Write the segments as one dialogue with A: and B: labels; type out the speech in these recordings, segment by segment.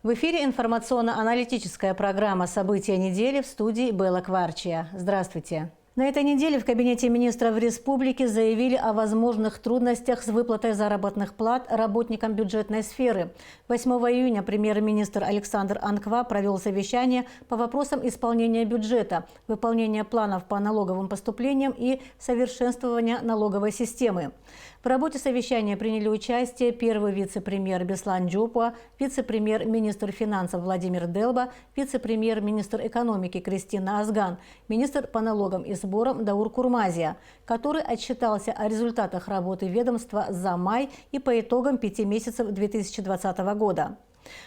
A: В эфире информационно-аналитическая программа «События недели» в студии Белла Кварчия. Здравствуйте. На этой неделе в Кабинете министров республики заявили о возможных трудностях с выплатой заработных плат работникам бюджетной сферы. 8 июня премьер-министр Александр Анква провел совещание по вопросам исполнения бюджета, выполнения планов по налоговым поступлениям и совершенствования налоговой системы. В работе совещания приняли участие первый вице-премьер Беслан Джопуа, вице-премьер-министр финансов Владимир Делба, вице-премьер-министр экономики Кристина Азган, министр по налогам и сборам Даур Курмазия, который отчитался о результатах работы ведомства за май и по итогам 5 месяцев 2020 года.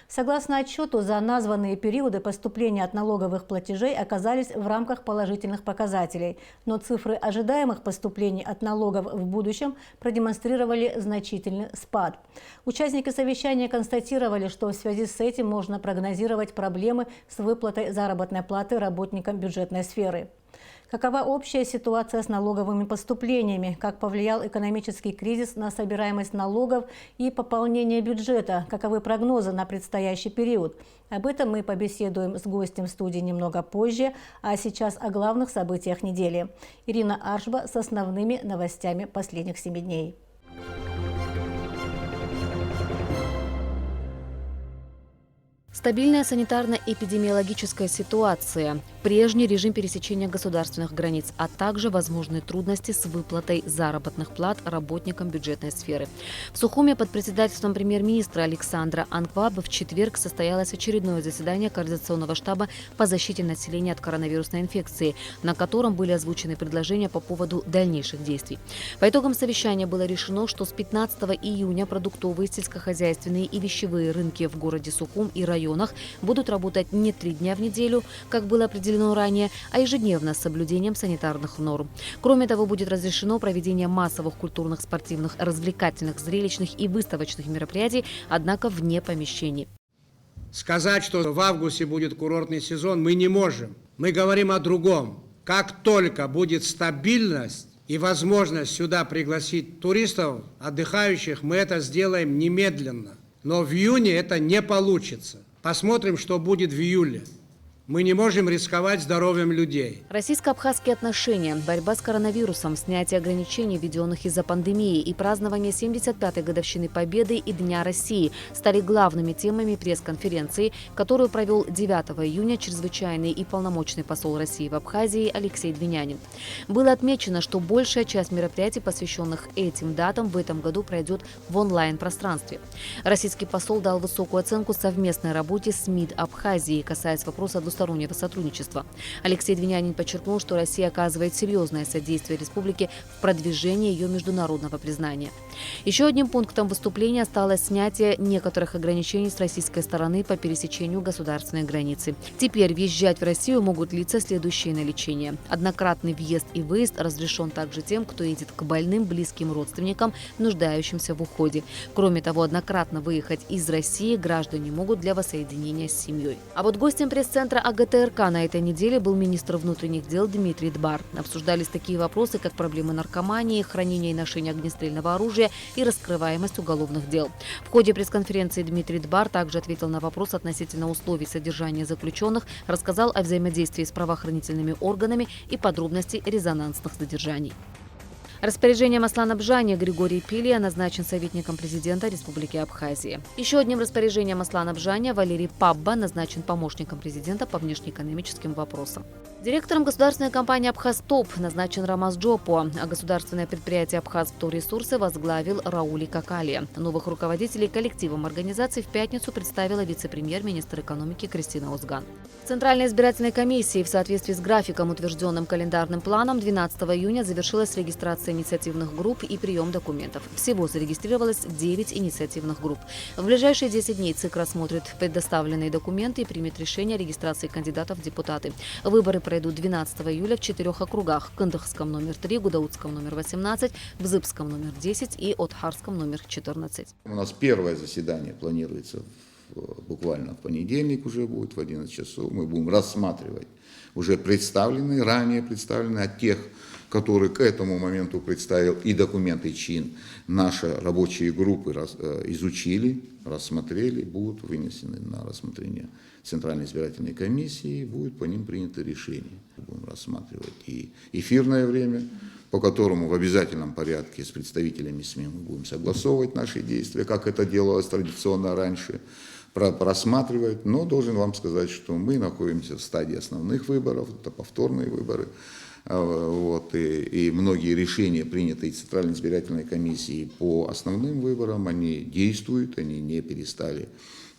A: Согласно отчету, за названные периоды поступления от налоговых платежей оказались в рамках положительных показателей, но цифры ожидаемых поступлений от налогов в будущем продемонстрировали значительный спад. Участники совещания констатировали, что в связи с этим можно прогнозировать проблемы с выплатой заработной платы работникам бюджетной сферы. Какова общая ситуация с налоговыми поступлениями? Как повлиял экономический кризис на собираемость налогов и пополнение бюджета? Каковы прогнозы на предстоящий период? Об этом мы побеседуем с гостем студии немного позже, а сейчас о главных событиях недели. Ирина Аршба с основными новостями последних 7 дней.
B: Стабильная санитарно-эпидемиологическая ситуация, прежний режим пересечения государственных границ, а также возможные трудности с выплатой заработных плат работникам бюджетной сферы. В Сухуме под председательством премьер-министра Александра Анкваба в четверг состоялось очередное заседание Координационного штаба по защите населения от коронавирусной инфекции, на котором были озвучены предложения по поводу дальнейших действий. По итогам совещания было решено, что с 15 июня продуктовые, сельскохозяйственные и вещевые рынки в городе Сухум и районах будут работать не 3 дня в неделю, как было определено ранее, а ежедневно с соблюдением санитарных норм. Кроме того, будет разрешено проведение массовых культурных, спортивных, развлекательных, зрелищных и выставочных мероприятий, однако вне помещений.
C: Сказать, что в августе будет курортный сезон, мы не можем. Мы говорим о другом. Как только будет стабильность и возможность сюда пригласить туристов, отдыхающих, мы это сделаем немедленно. Но в июне это не получится. Посмотрим, что будет в июле. Мы не можем рисковать здоровьем людей.
B: Российско-абхазские отношения, борьба с коронавирусом, снятие ограничений, введенных из-за пандемии, и празднование 75-й годовщины Победы и Дня России стали главными темами пресс-конференции, которую провел 9 июня чрезвычайный и полномочный посол России в Абхазии Алексей Двинянин. Было отмечено, что большая часть мероприятий, посвященных этим датам, в этом году пройдет в онлайн-пространстве. Российский посол дал высокую оценку совместной работе с МИД Абхазии, касаясь вопроса двустороннего сотрудничества. Алексей Двинянин подчеркнул, что Россия оказывает серьезное содействие республике в продвижении ее международного признания. Еще одним пунктом выступления стало снятие некоторых ограничений с российской стороны по пересечению государственной границы. Теперь въезжать в Россию могут лица, следующие на лечение. Однократный въезд и выезд разрешен также тем, кто едет к больным, близким родственникам, нуждающимся в уходе. Кроме того, однократно выехать из России граждане могут для воссоединения с семьей. А вот гостем пресс-центра АГТРК на этой неделе был министр внутренних дел Дмитрий Дбар. Обсуждались такие вопросы, как проблемы наркомании, хранения и ношения огнестрельного оружия и раскрываемость уголовных дел. В ходе пресс-конференции Дмитрий Дбар также ответил на вопрос относительно условий содержания заключенных, рассказал о взаимодействии с правоохранительными органами и подробности резонансных задержаний. Распоряжением Аслана Бжани Григорий Пилия назначен советником президента Республики Абхазия. Еще одним распоряжением Аслана Бжани Валерий Пабба назначен помощником президента по внешнеэкономическим вопросам. Директором государственной компании «Абхазтоп» назначен Рамаз Джопуа, а государственное предприятие «Абхазавторесурсы» возглавил Раули Какалия. Новых руководителей коллективом организации в пятницу представила вице-премьер-министр экономики Кристина Азган. В Центральной избирательной комиссии в соответствии с графиком, утвержденным календарным планом, 12 июня завершилась регистрация инициативных групп и прием документов. Всего зарегистрировалось 9 инициативных групп. В ближайшие 10 дней ЦИК рассмотрит предоставленные документы и примет решение о регистрации кандидатов в депутаты. Выборы пройдут 12 июля в 4 округах – Кындыхском номер 3, Гудаутском номер 18, Бзыбском номер 10 и Отхарском номер 14.
D: У нас первое заседание планируется буквально в понедельник уже будет в 11 часов. Мы будем рассматривать уже ранее представленные от тех, который к этому моменту представил и документы чин, наши рабочие группы изучили, рассмотрели, будут вынесены на рассмотрение Центральной избирательной комиссии, будет по ним принято решение. Будем рассматривать и эфирное время, по которому в обязательном порядке с представителями СМИ мы будем согласовывать наши действия, как это делалось традиционно раньше, просматривать. Но должен вам сказать, что мы находимся в стадии основных выборов, это повторные выборы. Вот, и многие решения, принятые Центральной избирательной комиссией по основным выборам, они действуют, они не перестали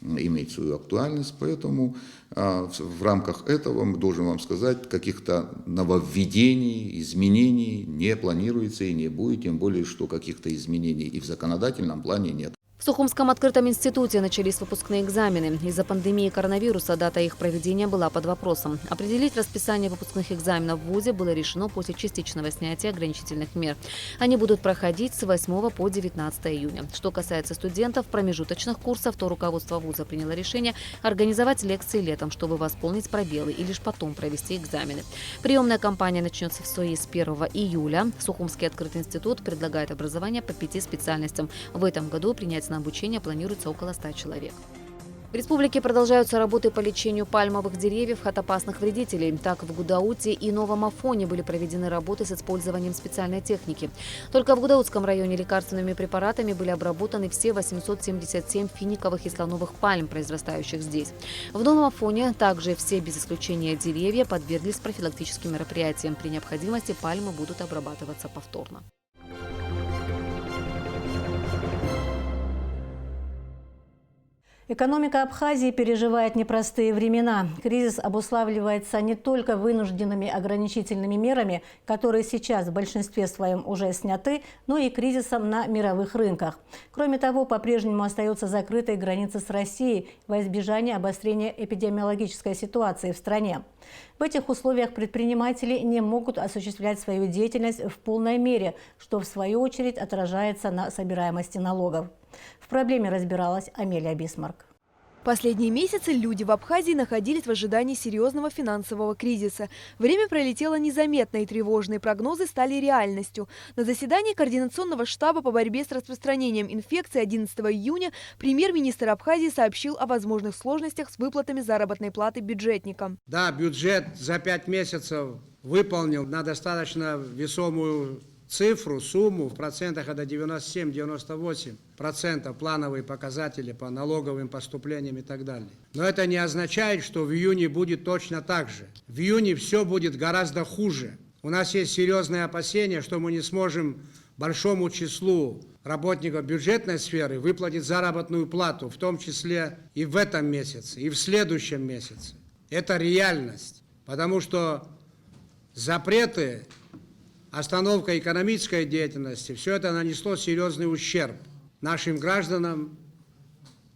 D: иметь свою актуальность, поэтому в рамках этого, мы должен вам сказать, каких-то нововведений, изменений не планируется и не будет, тем более, что каких-то изменений и в законодательном плане нет.
B: В Сухумском открытом институте начались выпускные экзамены. Из-за пандемии коронавируса дата их проведения была под вопросом. Определить расписание выпускных экзаменов в ВУЗе было решено после частичного снятия ограничительных мер. Они будут проходить с 8 по 19 июня. Что касается студентов промежуточных курсов, то руководство ВУЗа приняло решение организовать лекции летом, чтобы восполнить пробелы и лишь потом провести экзамены. Приемная кампания начнется в СОИ с 1 июля. Сухумский открытый институт предлагает образование по 5 специальностям. В этом году принять на обучение планируется около 100 человек. В республике продолжаются работы по лечению пальмовых деревьев от опасных вредителей. Так, в Гудауте и Новом Афоне были проведены работы с использованием специальной техники. Только в Гудаутском районе лекарственными препаратами были обработаны все 877 финиковых и слоновых пальм, произрастающих здесь. В Новом Афоне также все без исключения деревья подверглись профилактическим мероприятиям. При необходимости пальмы будут обрабатываться повторно.
A: Экономика Абхазии переживает непростые времена. Кризис обуславливается не только вынужденными ограничительными мерами, которые сейчас в большинстве своем уже сняты, но и кризисом на мировых рынках. Кроме того, по-прежнему остается закрытой граница с Россией во избежание обострения эпидемиологической ситуации в стране. В этих условиях предприниматели не могут осуществлять свою деятельность в полной мере, что в свою очередь отражается на собираемости налогов. В проблеме разбиралась Амелия Бисмарк.
E: Последние месяцы люди в Абхазии находились в ожидании серьезного финансового кризиса. Время пролетело незаметно, и тревожные прогнозы стали реальностью. На заседании Координационного штаба по борьбе с распространением инфекции 11 июня премьер-министр Абхазии сообщил о возможных сложностях с выплатами заработной платы бюджетникам.
C: Да, бюджет за 5 месяцев выполнил на достаточно весомую цифру, сумму, в процентах это 97-98% плановые показатели по налоговым поступлениям и так далее. Но это не означает, что в июне будет точно так же. В июне все будет гораздо хуже. У нас есть серьезные опасения, что мы не сможем большому числу работников бюджетной сферы выплатить заработную плату, в том числе и в этом месяце, и в следующем месяце. Это реальность, потому что запреты, остановка экономической деятельности, все это нанесло серьезный ущерб нашим гражданам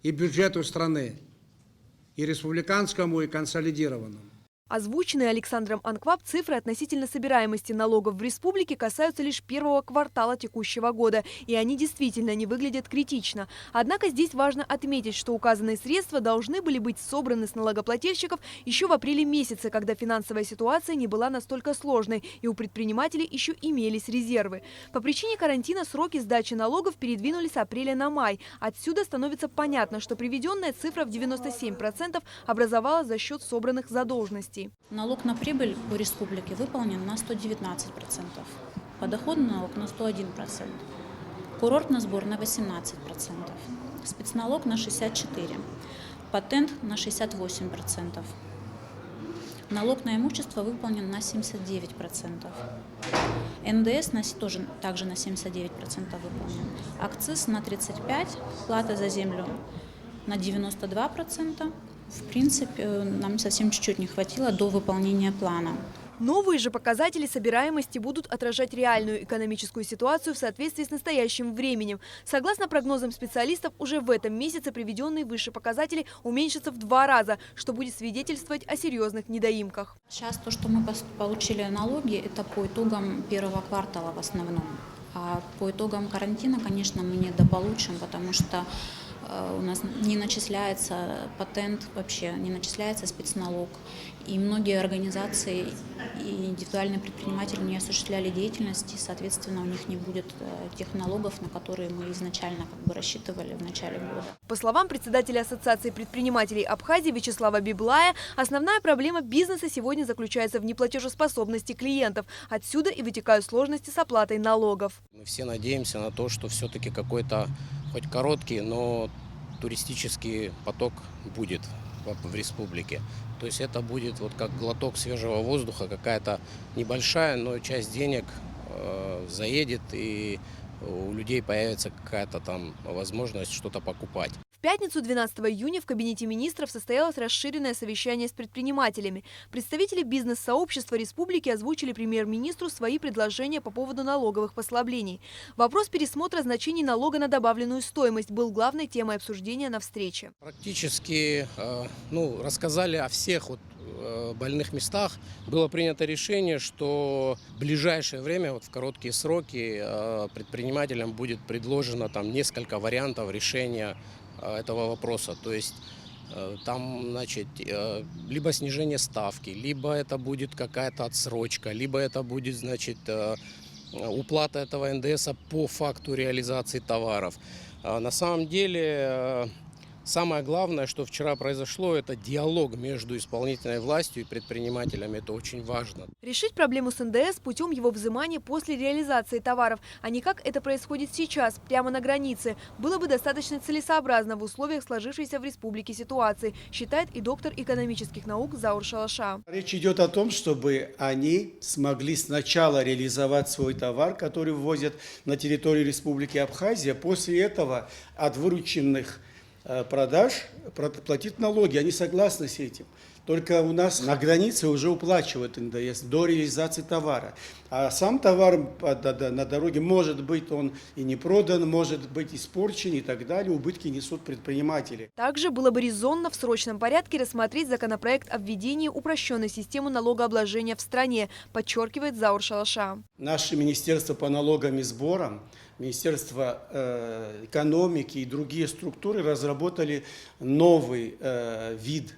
C: и бюджету страны, и республиканскому, и консолидированному.
E: Озвученные Александром Анкваб цифры относительно собираемости налогов в республике касаются лишь первого квартала текущего года, и они действительно не выглядят критично. Однако здесь важно отметить, что указанные средства должны были быть собраны с налогоплательщиков еще в апреле месяце, когда финансовая ситуация не была настолько сложной, и у предпринимателей еще имелись резервы. По причине карантина сроки сдачи налогов передвинулись с апреля на май. Отсюда становится понятно, что приведенная цифра в 97% образовалась за счет собранных задолженностей.
F: Налог на прибыль по республике выполнен на 119%, подоходный налог на 101%, курортный сбор на 18%, спецналог на 64%, патент на 68%, налог на имущество выполнен на 79%, НДС тоже также на 79% выполнен, акциз на 35%, плата за землю на 92%. В принципе, нам совсем чуть-чуть не хватило до выполнения плана.
E: Новые же показатели собираемости будут отражать реальную экономическую ситуацию в соответствии с настоящим временем. Согласно прогнозам специалистов, уже в этом месяце приведенные выше показатели уменьшатся в 2 раза, что будет свидетельствовать о серьезных недоимках.
F: Сейчас то, что мы получили налоги, это по итогам первого квартала в основном. А по итогам карантина, конечно, мы недополучим, потому что у нас не начисляется патент вообще, не начисляется спецналог. И многие организации и индивидуальные предприниматели не осуществляли деятельность, и, соответственно, у них не будет тех налогов, на которые мы изначально рассчитывали в начале года.
E: По словам председателя Ассоциации предпринимателей Абхазии Вячеслава Библая, основная проблема бизнеса сегодня заключается в неплатежеспособности клиентов. Отсюда и вытекают сложности с оплатой налогов.
G: Мы все надеемся на то, что все-таки какой-то, хоть короткий, но туристический поток будет в республике. То есть это будет вот как глоток свежего воздуха, какая-то небольшая, но часть денег заедет, и у людей появится какая-то там возможность что-то покупать.
E: В пятницу, 12 июня, в кабинете министров состоялось расширенное совещание с предпринимателями. Представители бизнес-сообщества республики озвучили премьер-министру свои предложения по поводу налоговых послаблений. Вопрос пересмотра значений налога на добавленную стоимость был главной темой обсуждения на встрече.
G: Практически рассказали о всех больных местах. Было принято решение, что в ближайшее время, в короткие сроки, предпринимателям будет предложено там несколько вариантов решения этого вопроса. То есть там, либо снижение ставки, либо это будет какая-то отсрочка, либо это будет, уплата этого НДС по факту реализации товаров. На самом деле, самое главное, что вчера произошло, это диалог между исполнительной властью и предпринимателями. Это очень важно.
E: Решить проблему с НДС путем его взимания после реализации товаров, а не как это происходит сейчас, прямо на границе, было бы достаточно целесообразно в условиях сложившейся в республике ситуации, считает и доктор экономических наук Заур Шалаша.
H: Речь идет о том, чтобы они смогли сначала реализовать свой товар, который ввозят на территорию Республики Абхазия, после этого от вырученных продаж платить налоги. Они согласны с этим. Только у нас на границе уже уплачивают НДС до реализации товара. А сам товар на дороге, может быть, он и не продан, может быть испорчен и так далее. Убытки несут предприниматели.
E: Также было бы резонно в срочном порядке рассмотреть законопроект о введении упрощенной системы налогообложения в стране, подчеркивает Заур Шалаша.
H: Наше министерство по налогам и сборам, Министерство экономики и другие структуры разработали новый вид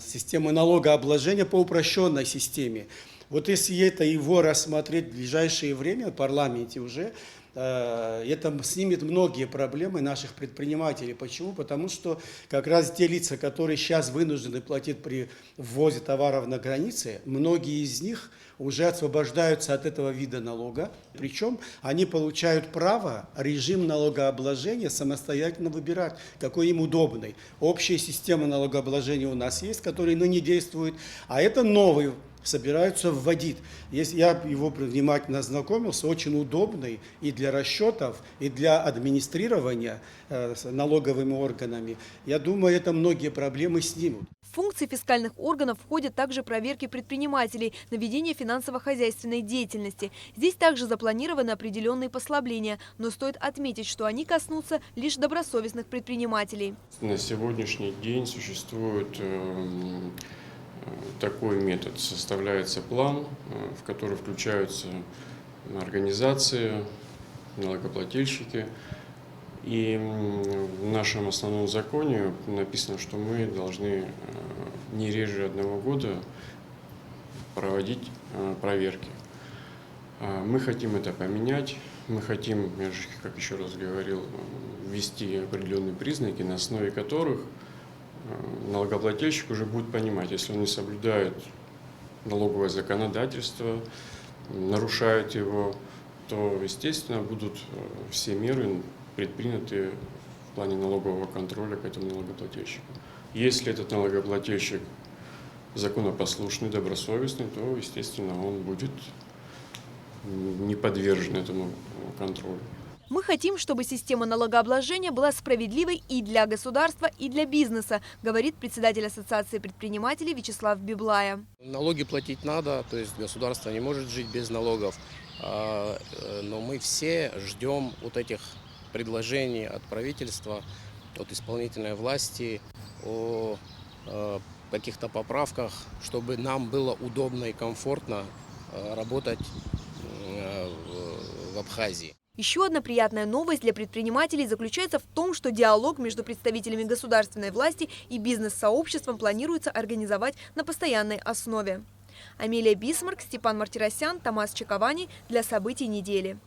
H: системы налогообложения по упрощенной системе. Вот если его рассмотреть в ближайшее время в парламенте уже, это снимет многие проблемы наших предпринимателей. Почему? Потому что как раз те лица, которые сейчас вынуждены платить при ввозе товаров на границе, многие из них уже освобождаются от этого вида налога. Причем они получают право режим налогообложения самостоятельно выбирать, какой им удобный. Общая система налогообложения у нас есть, которая не действует, а это новый собираются вводить. Если я его внимательно ознакомился, очень удобный и для расчетов, и для администрирования налоговыми органами. Я думаю, это многие проблемы снимут.
E: В функции фискальных органов входят также проверки предпринимателей на ведение финансово-хозяйственной деятельности. Здесь также запланированы определенные послабления, но стоит отметить, что они коснутся лишь добросовестных предпринимателей.
I: На сегодняшний день существует такой метод. Составляется план, в который включаются организации, налогоплательщики. И в нашем основном законе написано, что мы должны не реже 1 года проводить проверки. Мы хотим это поменять. Мы хотим, я же, как еще раз говорил, ввести определенные признаки, на основе которых налогоплательщик уже будет понимать, если он не соблюдает налоговое законодательство, нарушает его, то, естественно, будут все меры предприняты в плане налогового контроля к этому налогоплательщику. Если этот налогоплательщик законопослушный, добросовестный, то, естественно, он будет не подвержен этому контролю.
E: Мы хотим, чтобы система налогообложения была справедливой и для государства, и для бизнеса, говорит председатель Ассоциации предпринимателей Вячеслав Библая.
G: Налоги платить надо, то есть государство не может жить без налогов, но мы все ждем вот этих предложений от правительства, от исполнительной власти о каких-то поправках, чтобы нам было удобно и комфортно работать в Абхазии.
E: Еще одна приятная новость для предпринимателей заключается в том, что диалог между представителями государственной власти и бизнес-сообществом планируется организовать на постоянной основе. Амелия Бисмарк, Степан Мартиросян, Томас Чековани для событий недели.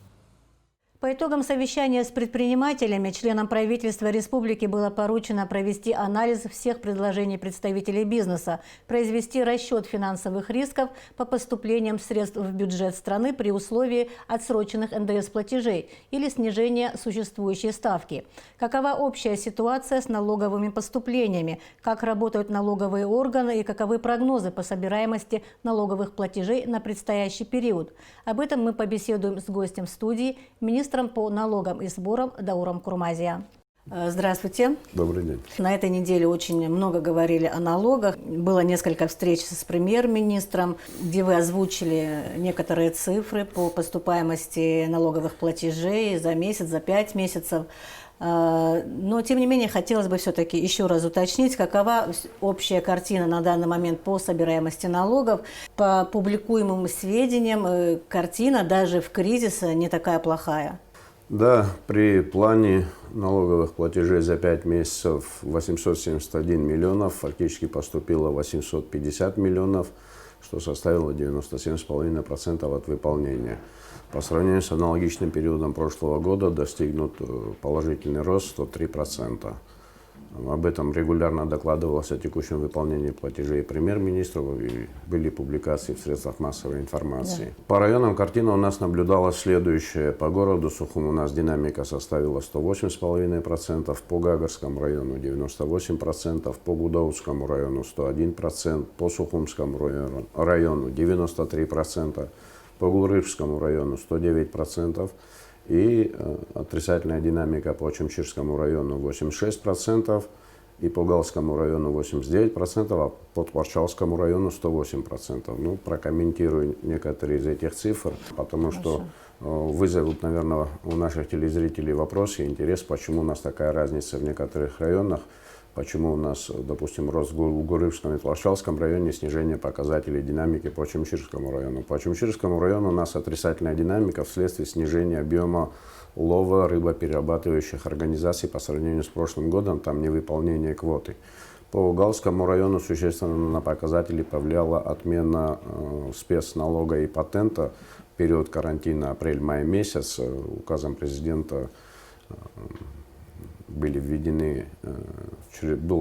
A: По итогам совещания с предпринимателями, членам правительства республики было поручено провести анализ всех предложений представителей бизнеса, произвести расчет финансовых рисков по поступлениям средств в бюджет страны при условии отсроченных НДС-платежей или снижения существующей ставки. Какова общая ситуация с налоговыми поступлениями, как работают налоговые органы и каковы прогнозы по собираемости налоговых платежей на предстоящий период. Об этом мы побеседуем с гостем студии, министром по налогам и сборам Дауром Курмазия. Здравствуйте.
J: Добрый день.
A: На этой неделе очень много говорили о налогах. Было несколько встреч с премьер-министром, где вы озвучили некоторые цифры по поступаемости налоговых платежей за месяц, за 5 месяцев. Но, тем не менее, хотелось бы все-таки еще раз уточнить, какова общая картина на данный момент по собираемости налогов. По публикуемым сведениям, картина даже в кризис не такая плохая.
J: Да, при плане налоговых платежей за 5 месяцев 871 миллионов, фактически поступило 850 миллионов, что составило 97,5% от выполнения. По сравнению с аналогичным периодом прошлого года достигнут положительный рост 103%. Об этом регулярно докладывалось о текущем выполнении платежей премьер-министру, и были публикации в средствах массовой информации. Да. По районам картина у нас наблюдалась следующая. По городу Сухум у нас динамика составила 108,5%, по Гагарскому району 98%, по Гудаутскому району 101%, по Сухумскому району 93%, по Гурышскому району 109%. И отрицательная динамика по Очимчирскому району 86%, и по Галскому району 89%, а по Творчалскому району 108%. Ну, прокомментирую некоторые из этих цифр, потому что вызовут, наверное, у наших телезрителей вопрос и интерес, почему у нас такая разница в некоторых районах. Почему у нас, допустим, рост в Гурышском и Творчалском районе, снижение показателей динамики по Очимчирскому району. По Очимчирскому району у нас отрицательная динамика вследствие снижения объема улова рыбоперерабатывающих организаций по сравнению с прошлым годом, там невыполнение квоты. По Галскому району существенно на показатели повлияла отмена спецналога и патента в период карантина апрель-май месяц. Указом президента было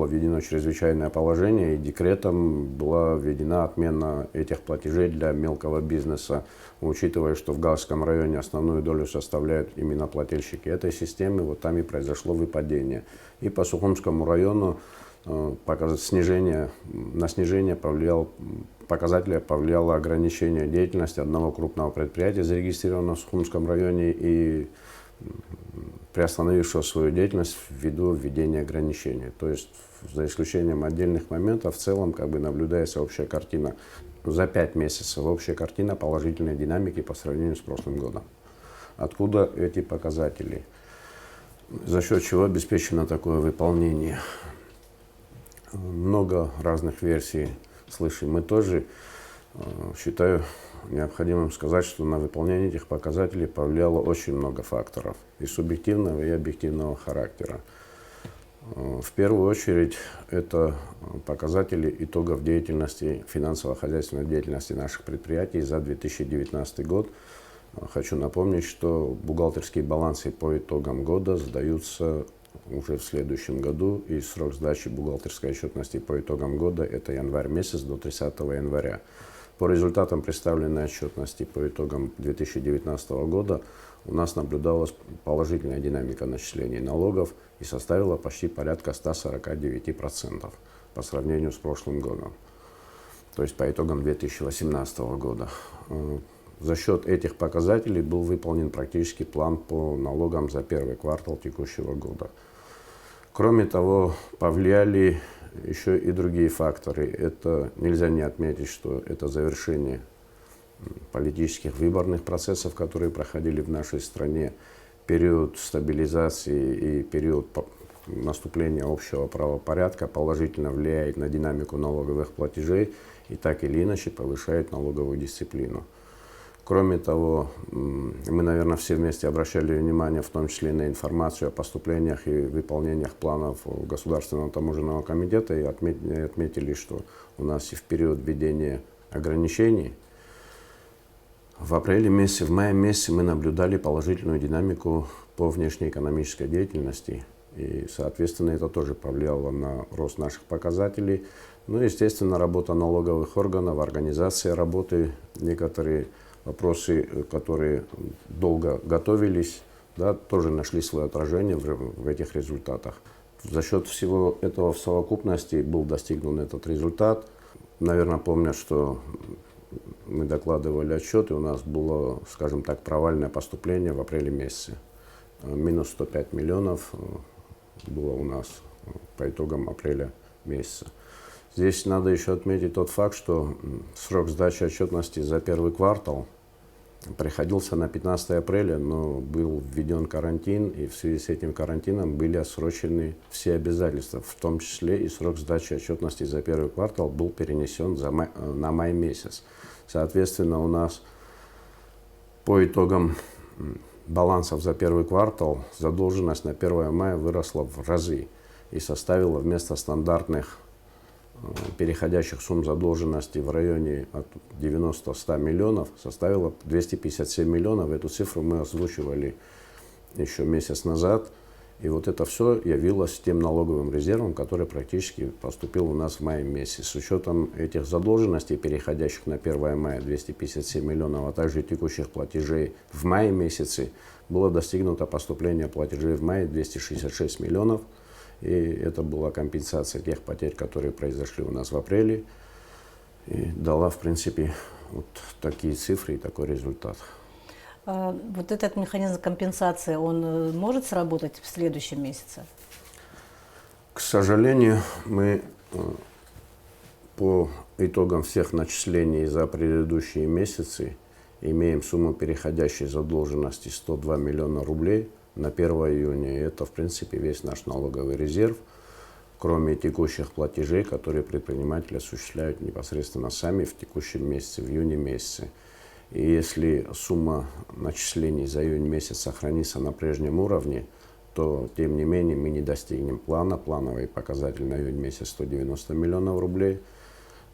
J: введено чрезвычайное положение, и декретом была введена отмена этих платежей для мелкого бизнеса, учитывая, что в Галском районе основную долю составляют именно плательщики этой системы, вот там и произошло выпадение. И по Сухумскому району на снижение повлияло ограничение деятельности одного крупного предприятия, зарегистрированного в Сухумском районе, и приостановившего свою деятельность ввиду введения ограничений. То есть, за исключением отдельных моментов, в целом наблюдается общая картина. За 5 месяцев общая картина положительной динамики по сравнению с прошлым годом. Откуда эти показатели? За счет чего обеспечено такое выполнение? Много разных версий слышим. Мы тоже, считаю необходимым сказать, что на выполнение этих показателей повлияло очень много факторов и субъективного, и объективного характера. В первую очередь это показатели итогов деятельности, финансово-хозяйственной деятельности наших предприятий за 2019 год. Хочу напомнить, что бухгалтерские балансы по итогам года сдаются уже в следующем году, и срок сдачи бухгалтерской отчетности по итогам года – это январь месяц до 30 января. По результатам представленной отчетности по итогам 2019 года у нас наблюдалась положительная динамика начислений налогов и составила почти порядка 149% по сравнению с прошлым годом, то есть по итогам 2018 года. За счет этих показателей был выполнен практически план по налогам за первый квартал текущего года. Кроме того, повлияли еще и другие факторы. Это нельзя не отметить, что это завершение политических выборных процессов, которые проходили в нашей стране, период стабилизации и период наступления общего правопорядка положительно влияет на динамику налоговых платежей и так или иначе повышает налоговую дисциплину. Кроме того, мы, наверное, все вместе обращали внимание, в том числе на информацию о поступлениях и выполнениях планов Государственного таможенного комитета, и отметили, что у нас и в период введения ограничений в апреле месяце, в мае месяце мы наблюдали положительную динамику по внешнеэкономической деятельности. И, соответственно, это тоже повлияло на рост наших показателей. Ну, естественно, работа налоговых органов, организация работы, некоторые вопросы, которые долго готовились, да, тоже нашли свое отражение в этих результатах. За счет всего этого в совокупности был достигнут этот результат. Наверное, помнят, что мы докладывали отчет, и у нас было, скажем так, провальное поступление в апреле месяце. Минус 105 миллионов было у нас по итогам апреля месяца. Здесь надо еще отметить тот факт, что срок сдачи отчетности за первый квартал приходился на 15 апреля, но был введен карантин, и в связи с этим карантином были отсрочены все обязательства, в том числе и срок сдачи отчетности за первый квартал был перенесен на май месяц. Соответственно, у нас по итогам балансов за первый квартал задолженность на 1 мая выросла в разы и составила вместо стандартных переходящих сумм задолженности в районе от 90-100 миллионов составила 257 миллионов. Эту цифру мы озвучивали еще месяц назад. И вот это все явилось тем налоговым резервом, который практически поступил у нас в мае месяце. С учетом этих задолженностей, переходящих на 1 мая 257 миллионов, а также текущих платежей в мае месяце, было достигнуто поступление платежей в мае 266 миллионов. И это была компенсация тех потерь, которые произошли у нас в апреле. И дала, в принципе, вот такие цифры и такой результат.
A: Вот этот механизм компенсации, он может сработать в следующем месяце?
J: К сожалению, мы по итогам всех начислений за предыдущие месяцы имеем сумму переходящей задолженности 102 миллиона рублей на 1 июня. И это, в принципе, весь наш налоговый резерв, кроме текущих платежей, которые предприниматели осуществляют непосредственно сами в текущем месяце, в июне месяце. И если сумма начислений за июнь месяц сохранится на прежнем уровне, то, тем не менее, мы не достигнем плана. Плановый показатель на июнь месяц 190 миллионов рублей.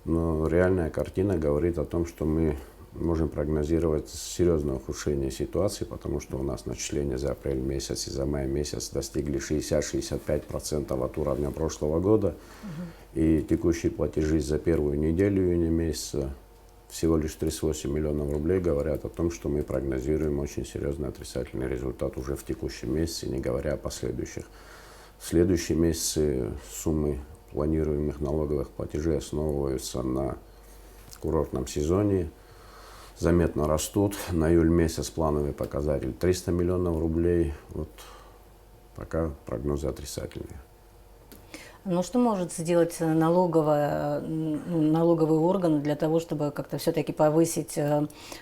J: Но реальная картина говорит о том, что мы можем прогнозировать серьезное ухудшение ситуации, потому что у нас начисления за апрель месяц и за май месяц достигли 60-65% от уровня прошлого года. И текущие платежи за первую неделю июня месяца всего лишь 38 миллионов рублей говорят о том, что мы прогнозируем очень серьезный отрицательный результат уже в текущем месяце, не говоря о последующих. В следующие месяцы суммы планируемых налоговых платежей основываются на курортном сезоне, заметно растут. На июль месяц плановый показатель 300 миллионов рублей. Вот пока прогнозы отрицательные.
A: Но что может сделать налоговый орган для того, чтобы как-то все-таки повысить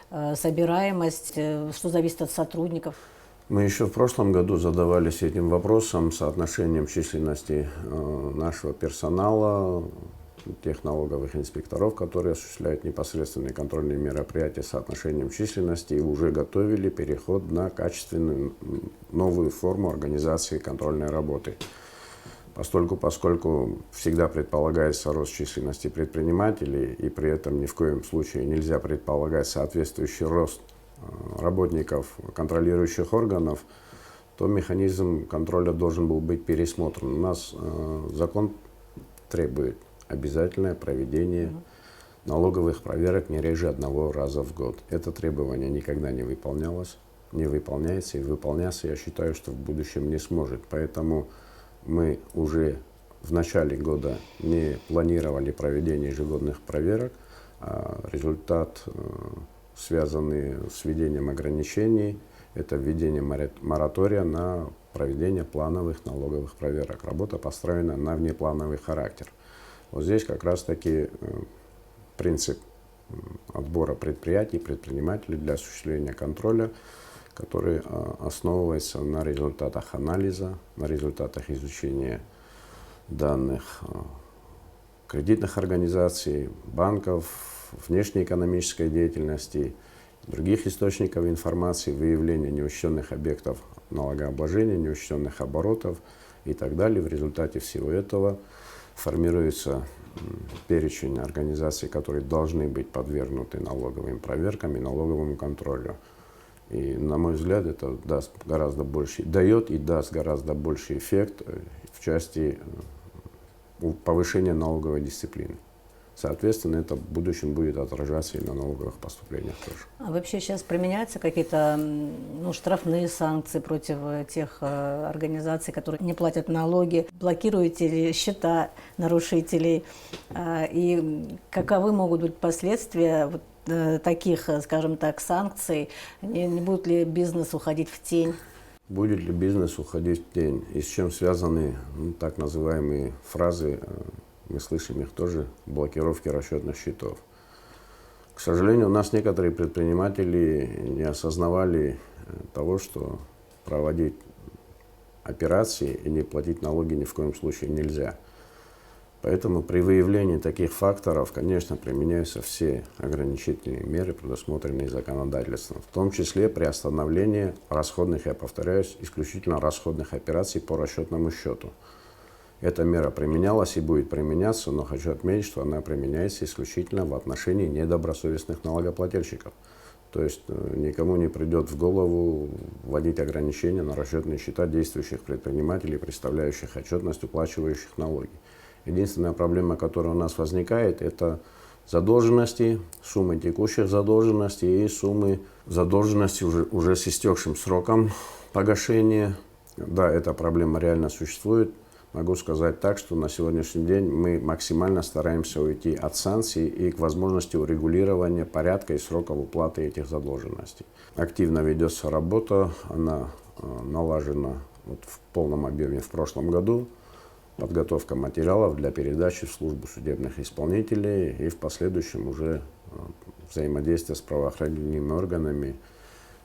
A: собираемость? Что зависит от сотрудников?
J: Мы еще в прошлом году задавались этим вопросом, соотношением численности нашего персонала, тех налоговых инспекторов, которые осуществляют непосредственные контрольные мероприятия с соотношением численности, и уже готовили переход на качественную новую форму организации контрольной работы. Поскольку всегда предполагается рост численности предпринимателей, и при этом ни в коем случае нельзя предполагать соответствующий рост работников контролирующих органов, то механизм контроля должен был быть пересмотрен. У нас закон требует обязательное проведение налоговых проверок не реже 1 раза в год. Это требование никогда не выполнялось, не выполняется, и выполняться, я считаю, что в будущем не сможет. Поэтому мы уже в начале года не планировали проведение ежегодных проверок, а результат, связанный с введением ограничений, это введение моратория на проведение плановых налоговых проверок. Работа построена на внеплановый характер. Вот здесь как раз-таки принцип отбора предприятий, предпринимателей для осуществления контроля, который основывается на результатах анализа, на результатах изучения данных кредитных организаций, банков, внешнеэкономической деятельности других источников информации, выявление неучтенных объектов налогообложения, неучтенных оборотов и так далее. В результате всего этого формируется перечень организаций, которые должны быть подвергнуты налоговым проверкам и налоговому контролю. И, на мой взгляд, это даст гораздо больше, дает и даст гораздо больший эффект в части повышения налоговой дисциплины. Соответственно, это в будущем будет отражаться и на налоговых поступлениях тоже.
A: А вообще сейчас применяются какие-то штрафные санкции против тех организаций, которые не платят налоги, блокируете ли счета нарушителей? И каковы могут быть последствия таких, скажем так, санкций? Не будет ли бизнес уходить в тень?
J: Будет ли бизнес уходить в тень? И с чем связаны так называемые фразы, мы слышим их тоже, блокировки расчетных счетов. К сожалению, у нас некоторые предприниматели не осознавали того, что проводить операции и не платить налоги ни в коем случае нельзя. Поэтому при выявлении таких факторов, конечно, применяются все ограничительные меры, предусмотренные законодательством, в том числе приостановление расходных, я повторяюсь, исключительно расходных операций по расчетному счету. Эта мера применялась и будет применяться, но хочу отметить, что она применяется исключительно в отношении недобросовестных налогоплательщиков. То есть никому не придет в голову вводить ограничения на расчетные счета действующих предпринимателей, представляющих отчетность, уплачивающих налоги. Единственная проблема, которая у нас возникает, это задолженности, суммы текущих задолженностей и суммы задолженности уже с истекшим сроком погашения. Да, эта проблема реально существует. Могу сказать так, что на сегодняшний день мы максимально стараемся уйти от санкций и к возможности урегулирования порядка и сроков уплаты этих задолженностей. Активно ведется работа, она налажена в полном объеме в прошлом году. Подготовка материалов для передачи в службу судебных исполнителей и в последующем уже взаимодействие с правоохранительными органами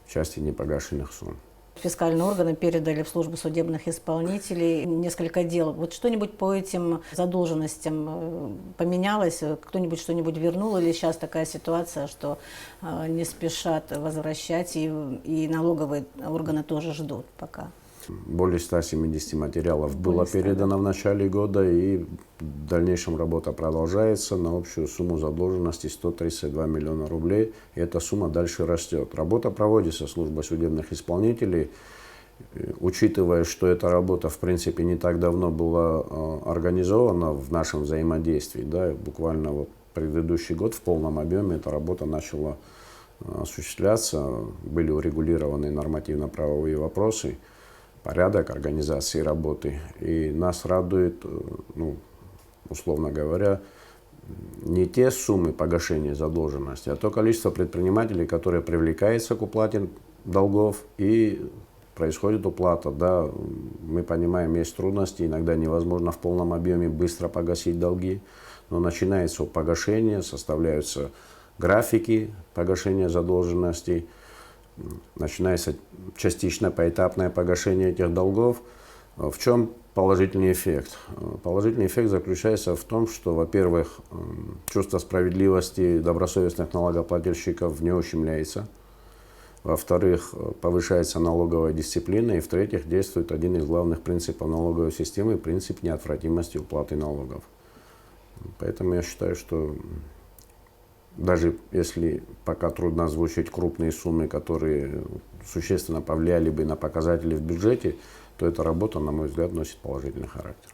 J: в части непогашенных сумм.
A: Фискальные органы передали в службу судебных исполнителей несколько дел. Вот что-нибудь по этим задолженностям поменялось? Кто-нибудь что-нибудь вернул? Или сейчас такая ситуация, что не спешат возвращать, и налоговые органы тоже ждут пока?
J: Более 170 материалов было передано в начале года, и в дальнейшем работа продолжается на общую сумму задолженности 132 миллиона рублей. И эта сумма дальше растет. Работа проводится службой судебных исполнителей. Учитывая, что эта работа, в принципе, не так давно была организована в нашем взаимодействии, да, буквально вот предыдущий год в полном объеме эта работа начала осуществляться, были урегулированы нормативно-правовые вопросы, порядок организации работы. И нас радует, условно говоря, не те суммы погашения задолженности, а то количество предпринимателей, которые привлекаются к уплате долгов и происходит уплата. Да, мы понимаем, есть трудности, иногда невозможно в полном объеме быстро погасить долги, но начинается погашение, составляются графики погашения задолженностей, начинается частичное поэтапное погашение этих долгов. В чем положительный эффект? Положительный эффект заключается в том, что, во-первых, чувство справедливости добросовестных налогоплательщиков не ущемляется. Во-вторых, повышается налоговая дисциплина. И, в-третьих, действует один из главных принципов налоговой системы – принцип неотвратимости уплаты налогов. Поэтому я считаю, что даже если пока трудно озвучить крупные суммы, которые существенно повлияли бы на показатели в бюджете, то эта работа, на мой взгляд, носит положительный характер.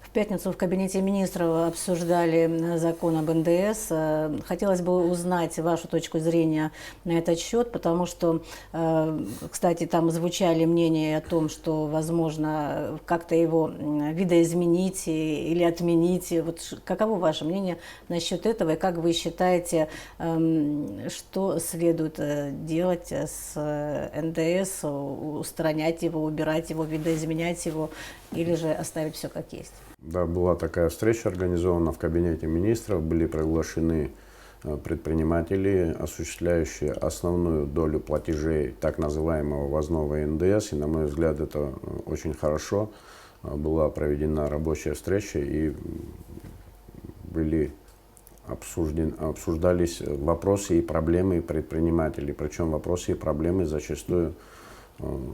A: В пятницу в кабинете министров обсуждали закон об НДС. Хотелось бы узнать вашу точку зрения на этот счет, потому что, кстати, там звучали мнения о том, что, возможно, как-то его видоизменить или отменить. Вот каково ваше мнение насчет этого, и как вы считаете, что следует делать с НДС, устранять его, убирать его, видоизменять его, или же оставить все как есть?
J: Да, была такая встреча организована в кабинете министров, были приглашены предприниматели, осуществляющие основную долю платежей так называемого ввозного НДС, и, на мой взгляд, это очень хорошо. Была проведена рабочая встреча, и были обсуждались вопросы и проблемы предпринимателей. Причем вопросы и проблемы зачастую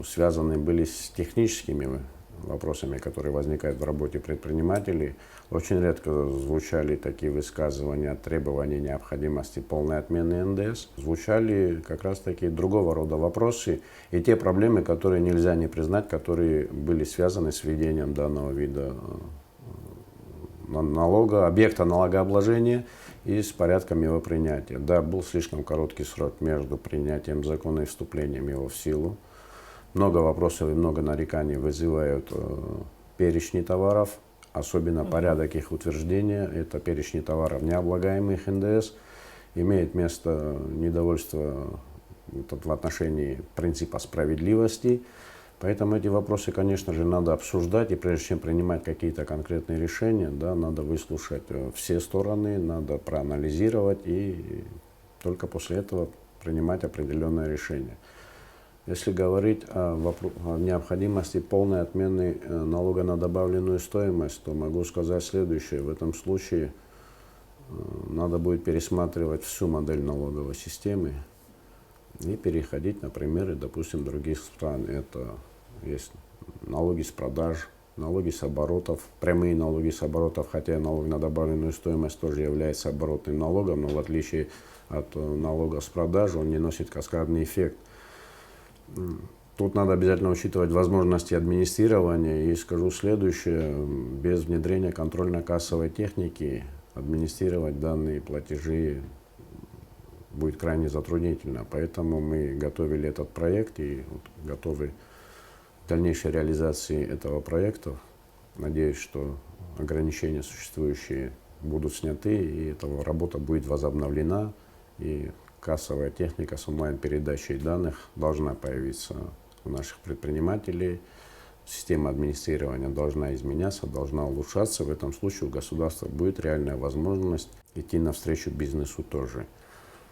J: связаны были с техническими вопросами, которые возникают в работе предпринимателей. Очень редко звучали такие высказывания о требовании необходимости полной отмены НДС. Звучали как раз такие другого рода вопросы и те проблемы, которые нельзя не признать, которые были связаны с введением данного вида налога, объекта налогообложения и с порядком его принятия. Да, был слишком короткий срок между принятием закона и вступлением его в силу. Много вопросов и много нареканий вызывают перечни товаров, особенно порядок их утверждения. Это перечни товаров, необлагаемых НДС. Имеет место недовольство в отношении принципа справедливости. Поэтому эти вопросы, конечно же, надо обсуждать. И прежде чем принимать какие-то конкретные решения, да, надо выслушать все стороны, надо проанализировать и только после этого принимать определенное решение. Если говорить о необходимости полной отмены налога на добавленную стоимость, то могу сказать следующее. В этом случае надо будет пересматривать всю модель налоговой системы и переходить на примеры, допустим, других стран. Это есть налоги с продаж, налоги с оборотов, прямые налоги с оборотов, хотя налог на добавленную стоимость тоже является оборотным налогом, но в отличие от налога с продаж он не носит каскадный эффект. Тут надо обязательно учитывать возможности администрирования. И скажу следующее: без внедрения контрольно-кассовой техники администрировать данные платежи будет крайне затруднительно. Поэтому мы готовили этот проект и готовы к дальнейшей реализации этого проекта. Надеюсь, что ограничения существующие будут сняты, и эта работа будет возобновлена. И кассовая техника с онлайн-передачей данных должна появиться у наших предпринимателей. Система администрирования должна изменяться, должна улучшаться. В этом случае у государства будет реальная возможность идти навстречу бизнесу тоже.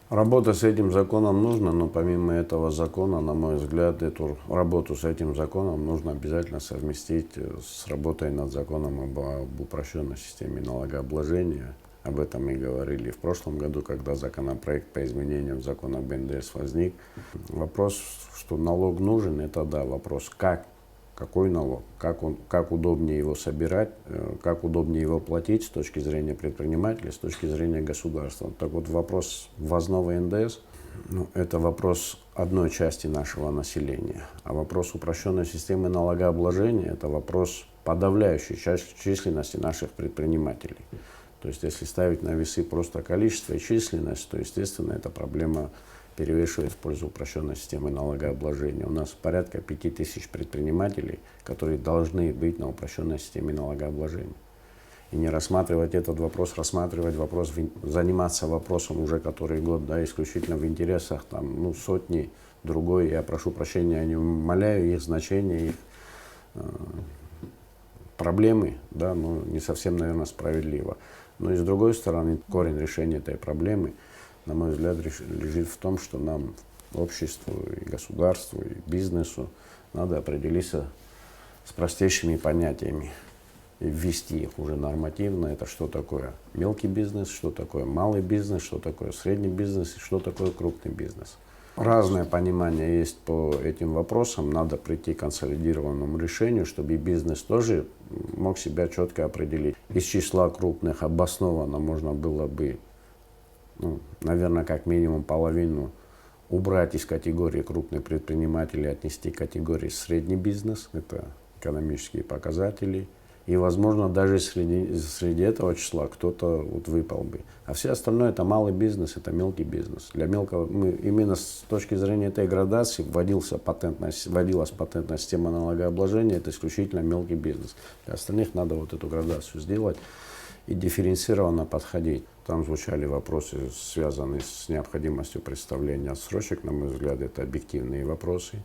J: Работа с этим законом нужна, но помимо этого закона, на мой взгляд, эту работу с этим законом нужно обязательно совместить с работой над законом об упрощенной системе налогообложения. Об этом мы говорили в прошлом году, когда законопроект по изменениям закона об НДС возник. Вопрос, что налог нужен, это да, вопрос как, какой налог, как удобнее его собирать, как удобнее его платить с точки зрения предпринимателей, с точки зрения государства. Так вот, вопрос ввозного НДС, это вопрос одной части нашего населения, а вопрос упрощенной системы налогообложения – это вопрос подавляющей численности наших предпринимателей. То есть, если ставить на весы просто количество и численность, то, естественно, эта проблема перевешивает в пользу упрощенной системы налогообложения. У нас порядка 5000 предпринимателей, которые должны быть на упрощенной системе налогообложения. И не рассматривать этот вопрос, заниматься вопросом уже который год, да, исключительно в интересах сотни, другой, я прошу прощения, я не умаляю их значения, их проблемы, да, но не совсем, наверное, справедливо. Но и с другой стороны, корень решения этой проблемы, на мой взгляд, лежит в том, что нам, обществу, и государству, и бизнесу, надо определиться с простейшими понятиями и ввести их уже нормативно. Это что такое мелкий бизнес, что такое малый бизнес, что такое средний бизнес и что такое крупный бизнес. Разное понимание есть по этим вопросам. Надо прийти к консолидированному решению, чтобы и бизнес тоже мог себя четко определить. Из числа крупных обоснованно можно было бы, наверное, как минимум половину убрать из категории крупных предпринимателей, отнести к категории средний бизнес. Это экономические показатели. И, возможно, даже среди этого числа кто-то выпал бы. А все остальное – это малый бизнес, это мелкий бизнес. Для мелкого, именно с точки зрения этой градации вводилась патентная система налогообложения, это исключительно мелкий бизнес. Для остальных надо эту градацию сделать и дифференцированно подходить. Там звучали вопросы, связанные с необходимостью представления отсрочек. На мой взгляд, это объективные вопросы.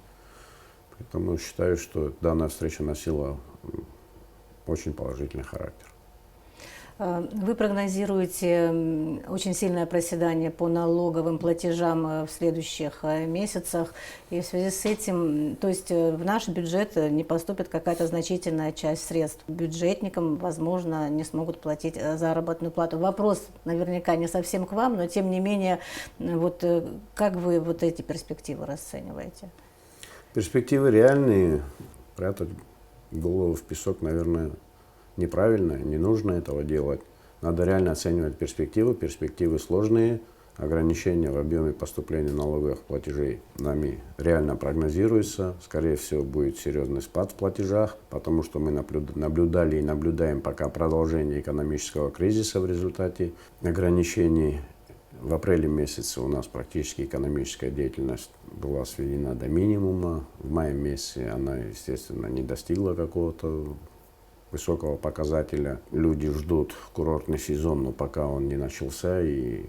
J: Поэтому считаю, что данная встреча носила очень положительный характер.
A: Вы прогнозируете очень сильное проседание по налоговым платежам в следующих месяцах. И в связи с этим, то есть в наш бюджет не поступит какая-то значительная часть средств. Бюджетникам, возможно, не смогут платить заработную плату. Вопрос наверняка не совсем к вам, но тем не менее, вот как вы вот эти перспективы расцениваете?
J: Перспективы реальные. Прятать голову в песок, наверное, неправильно, не нужно этого делать. Надо реально оценивать перспективы. Перспективы сложные. Ограничения в объеме поступления налоговых платежей нами реально прогнозируется. Скорее всего, будет серьезный спад в платежах, потому что мы наблюдали и наблюдаем пока продолжение экономического кризиса в результате ограничений. В апреле месяце у нас практически экономическая деятельность была сведена до минимума. В мае месяце она, естественно, не достигла какого-то высокого показателя. Люди ждут курортный сезон, но пока он не начался и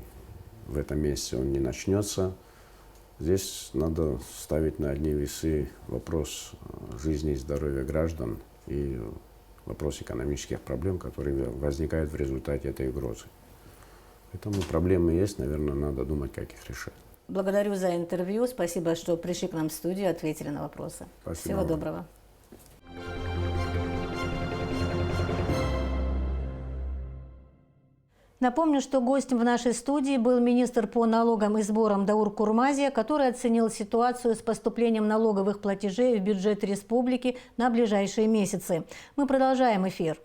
J: в этом месяце он не начнется. Здесь надо ставить на одни весы вопрос жизни и здоровья граждан и вопрос экономических проблем, которые возникают в результате этой угрозы. Поэтому проблемы есть, наверное, надо думать, как их решать.
A: Благодарю за интервью. Спасибо, что пришли к нам в студию, ответили на вопросы.
J: Спасибо.
A: Всего доброго. Напомню, что гостем в нашей студии был министр по налогам и сборам Даур Курмазия, который оценил ситуацию с поступлением налоговых платежей в бюджет республики на ближайшие месяцы. Мы продолжаем эфир.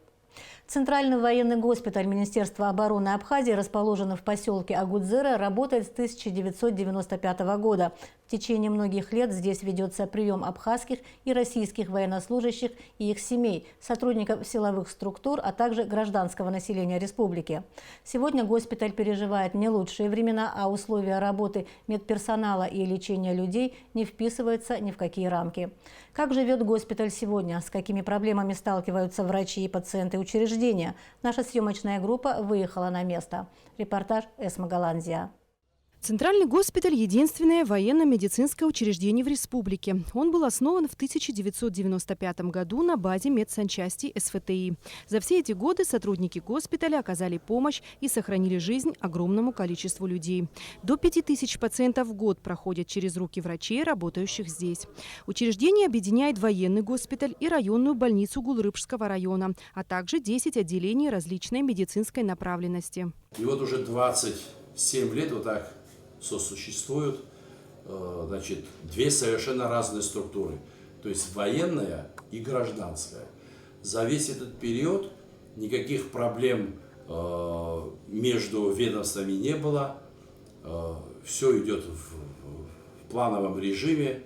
A: Центральный военный госпиталь Министерства обороны Абхазии, расположенный в поселке Агудзыра, работает с 1995 года. В течение многих лет здесь ведется прием абхазских и российских военнослужащих и их семей, сотрудников силовых структур, а также гражданского населения республики. Сегодня госпиталь переживает не лучшие времена, а условия работы медперсонала и лечения людей не вписываются ни в какие рамки. Как живет госпиталь сегодня? С какими проблемами сталкиваются врачи и пациенты учреждения? Наша съемочная группа выехала на место. Репортаж Эсма Голландия.
E: Центральный госпиталь – единственное военно-медицинское учреждение в республике. Он был основан в 1995 году на базе медсанчасти СФТИ. За все эти годы сотрудники госпиталя оказали помощь и сохранили жизнь огромному количеству людей. До 5000 пациентов в год проходят через руки врачей, работающих здесь. Учреждение объединяет военный госпиталь и районную больницу Гулрыбшского района, а также 10 отделений различной медицинской направленности.
K: И вот уже 27 лет вот так сосуществуют, значит, две совершенно разные структуры, то есть военная и гражданская. За весь этот период никаких проблем между ведомствами не было, все идет в плановом режиме.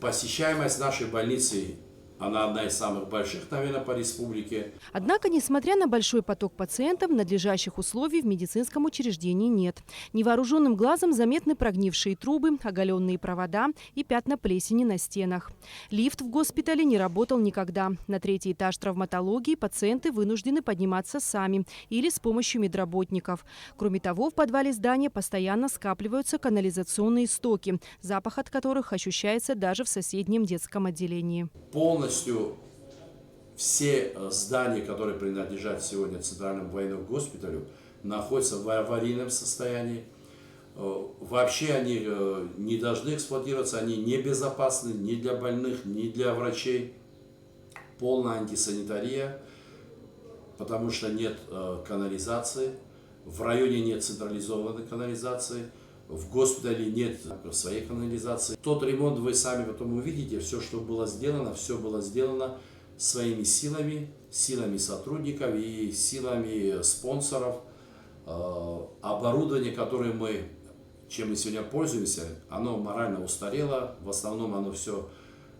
K: Посещаемость нашей больницы, она одна из самых больших, наверное, по республике.
E: Однако, несмотря на большой поток пациентов, надлежащих условий в медицинском учреждении нет. Невооруженным глазом заметны прогнившие трубы, оголенные провода и пятна плесени на стенах. Лифт в госпитале не работал никогда. На 3-й этаж травматологии пациенты вынуждены подниматься сами или с помощью медработников. Кроме того, в подвале здания постоянно скапливаются канализационные стоки, запах от которых ощущается даже в соседнем детском отделении.
K: Полностью все здания, которые принадлежат сегодня Центральному военному госпиталю, находятся в аварийном состоянии. Вообще они не должны эксплуатироваться, они небезопасны ни для больных, ни для врачей. Полная антисанитария, потому что нет канализации, в районе нет централизованной канализации. В госпитале нет своей канализации. Тот ремонт вы сами потом увидите. Все, что было сделано, все было сделано своими силами, силами сотрудников и силами спонсоров. Оборудование, чем мы сегодня пользуемся, оно морально устарело. В основном оно все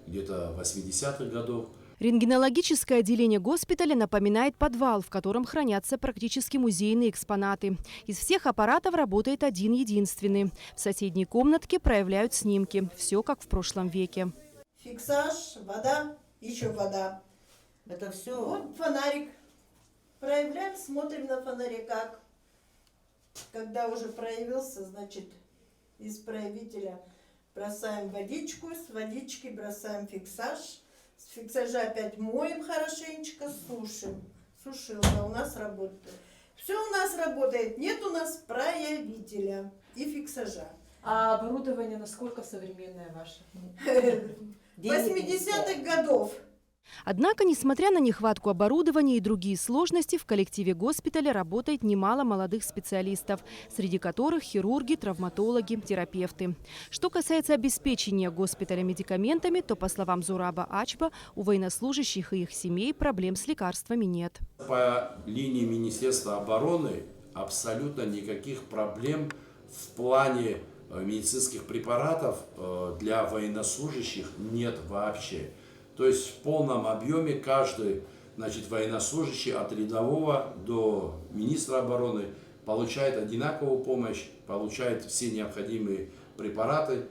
K: где-то 80-х годов.
E: Рентгенологическое отделение госпиталя напоминает подвал, в котором хранятся практически музейные экспонаты. Из всех аппаратов работает один единственный. В соседней комнатке проявляют снимки. Все как в прошлом веке.
L: Фиксаж, вода, еще вода. Это все. Вот фонарик. Проявляем, смотрим на фонаре как. Когда уже проявился, значит, из проявителя бросаем водичку, с водички бросаем фиксаж. С фиксажа опять моем хорошенечко, сушим. Сушилка у нас работает. Все у нас работает, нет у нас проявителя и фиксажа.
E: А оборудование насколько современное ваше?
L: 80-х годов.
E: Однако, несмотря на нехватку оборудования и другие сложности, в коллективе госпиталя работает немало молодых специалистов, среди которых хирурги, травматологи, терапевты. Что касается обеспечения госпиталя медикаментами, то, по словам Зураба Ачба, у военнослужащих и их семей проблем с лекарствами нет.
K: По линии Министерства обороны абсолютно никаких проблем в плане медицинских препаратов для военнослужащих нет вообще. То есть в полном объеме каждый, военнослужащий от рядового до министра обороны получает одинаковую помощь, получает все необходимые препараты.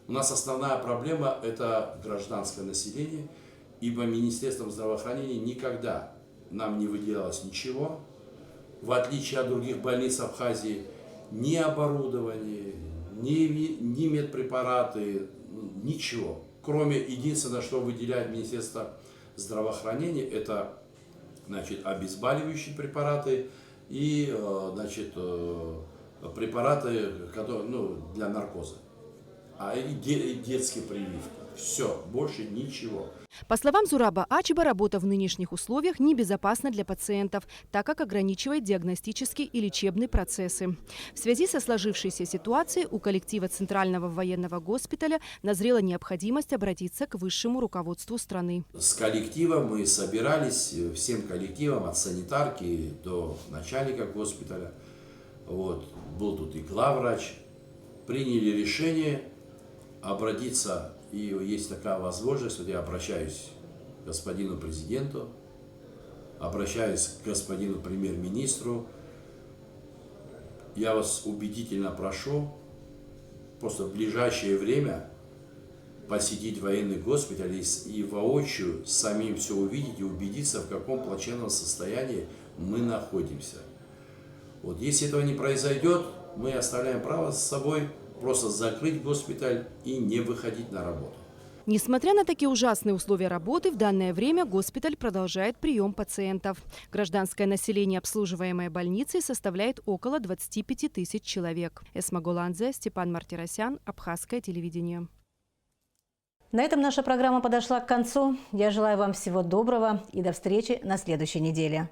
K: У нас основная проблема – это гражданское население, ибо Министерством здравоохранения никогда нам не выделялось ничего. В отличие от других больниц Абхазии, ни оборудование, ни медпрепараты, ничего. Кроме единственного, что выделяет Министерство здравоохранения, это обезболивающие препараты и препараты для наркоза, и детские прививки. Все, больше ничего.
E: По словам Зураба Ачба, работа в нынешних условиях небезопасна для пациентов, так как ограничивает диагностические и лечебные процессы. В связи со сложившейся ситуацией у коллектива Центрального военного госпиталя назрела необходимость обратиться к высшему руководству страны.
K: С коллективом мы собирались, всем коллективом, от санитарки до начальника госпиталя. Был тут и главврач. Приняли решение обратиться. И есть такая возможность, я обращаюсь к господину президенту, обращаюсь к господину премьер-министру. Я вас убедительно прошу просто в ближайшее время посетить военный госпиталь и воочию самим все увидеть и убедиться, в каком плачевном состоянии мы находимся. Если этого не произойдет, мы оставляем право с собой просто закрыть госпиталь и не выходить на работу.
E: Несмотря на такие ужасные условия работы, в данное время госпиталь продолжает прием пациентов. Гражданское население, обслуживаемое больницей, составляет около 25 тысяч человек. Эсма Голандзе, Степан Мартиросян, Абхазское телевидение.
A: На этом наша программа подошла к концу. Я желаю вам всего доброго и до встречи на следующей неделе.